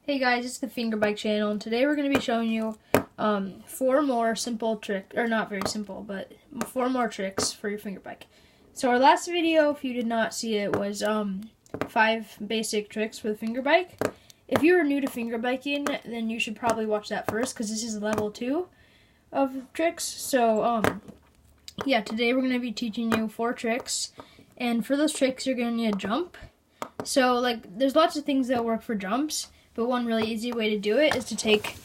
Hey guys, it's the Fingerbike channel, and today we're going to be showing you 4 more simple tricks, or not very simple, but 4 more tricks for your fingerbike. So our last video, if you did not see it, was 5 basic tricks for the fingerbike. If you are new to fingerbiking, then you should probably watch that first, because this is level 2 of tricks. So yeah, today we're going to be teaching you 4 tricks, and for those tricks you're going to need a jump. So there's lots of things that work for jumps. But one really easy way to do it is to take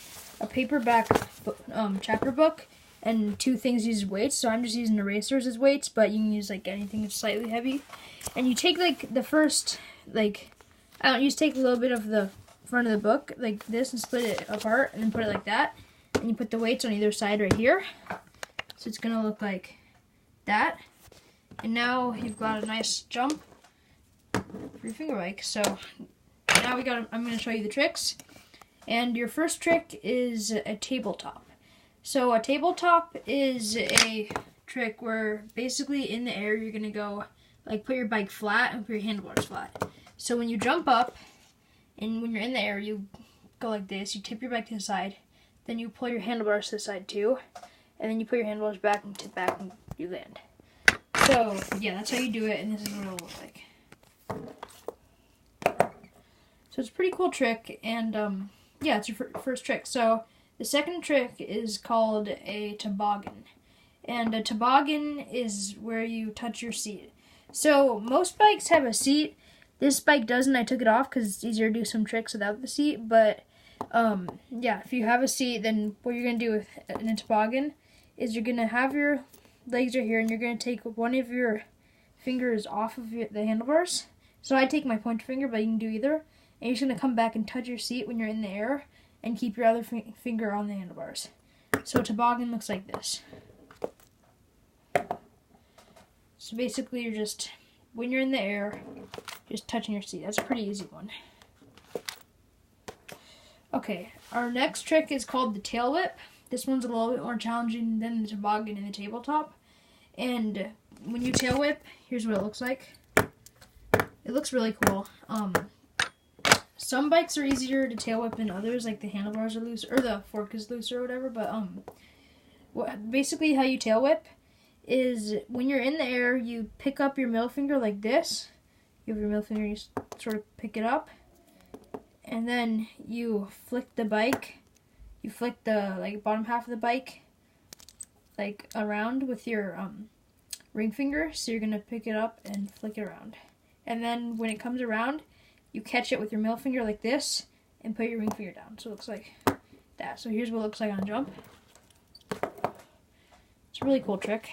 a paperback chapter book and 2 things use weights. So I'm just using erasers as weights, but you can use anything that's slightly heavy. And you take the first take a little bit of the front of the book like this and split it apart and then put it like that. And you put the weights on either side right here. So it's gonna look like that. And now you've got a nice jump for your fingerbike. So now I'm going to show you the tricks. And your first trick is a tabletop. So a tabletop is a trick where basically in the air you're going to go put your bike flat and put your handlebars flat. So when you jump up and when you're in the air you go like this, you tip your bike to the side, then you pull your handlebars to the side too, and then you put your handlebars back and tip back and you land. So yeah, that's how you do it, and this is what it'll look like. So it's a pretty cool trick, and yeah, it's your first trick. So the second trick is called a toboggan. And a toboggan is where you touch your seat. So most bikes have a seat. This bike doesn't. I took it off because it's easier to do some tricks without the seat. But yeah, if you have a seat, then what you're going to do with in a toboggan is you're going to have your legs right here, and you're going to take one of your fingers off of the handlebars. So I take my pointer finger, but you can do either. And you're just going to come back and touch your seat when you're in the air and keep your other finger on the handlebars. So a toboggan looks like this. So basically you're just, when you're in the air, just touching your seat. That's a pretty easy one. Okay, our next trick is called the tail whip. This one's a little bit more challenging than the toboggan and the tabletop. And when you tail whip, here's what it looks like. It looks really cool. Some bikes are easier to tail whip than others, like the handlebars are loose, or the fork is loose or whatever, but basically how you tail whip is when you're in the air, you pick up your middle finger like this. You have your middle finger, you sort of pick it up, and then you flick the bike, you flick the bottom half of the bike around with your ring finger, so you're going to pick it up and flick it around. And then when it comes around, you catch it with your middle finger like this and put your ring finger down. So it looks like that. So here's what it looks like on a jump. It's a really cool trick.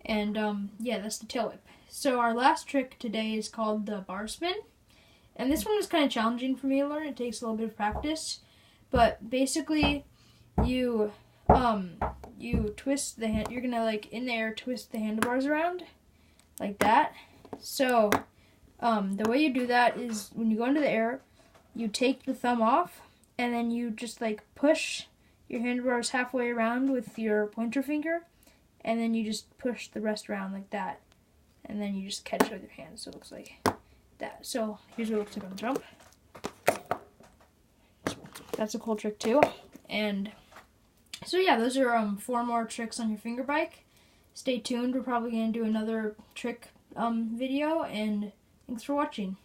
And yeah, that's the tail whip. So our last trick today is called the bar spin. And this one was kind of challenging for me to learn. It takes a little bit of practice. But basically you twist the hand, you're gonna in the air twist the handlebars around like that. So the way you do that is when you go into the air, you take the thumb off, and then you just push your handlebars halfway around with your pointer finger, and then you just push the rest around like that, and then you just catch it with your hands, so it looks like that. So here's what it looks like on the jump. That's a cool trick too. And so yeah, those are 4 more tricks on your fingerbike. Stay tuned, we're probably going to do another trick video, and thanks for watching.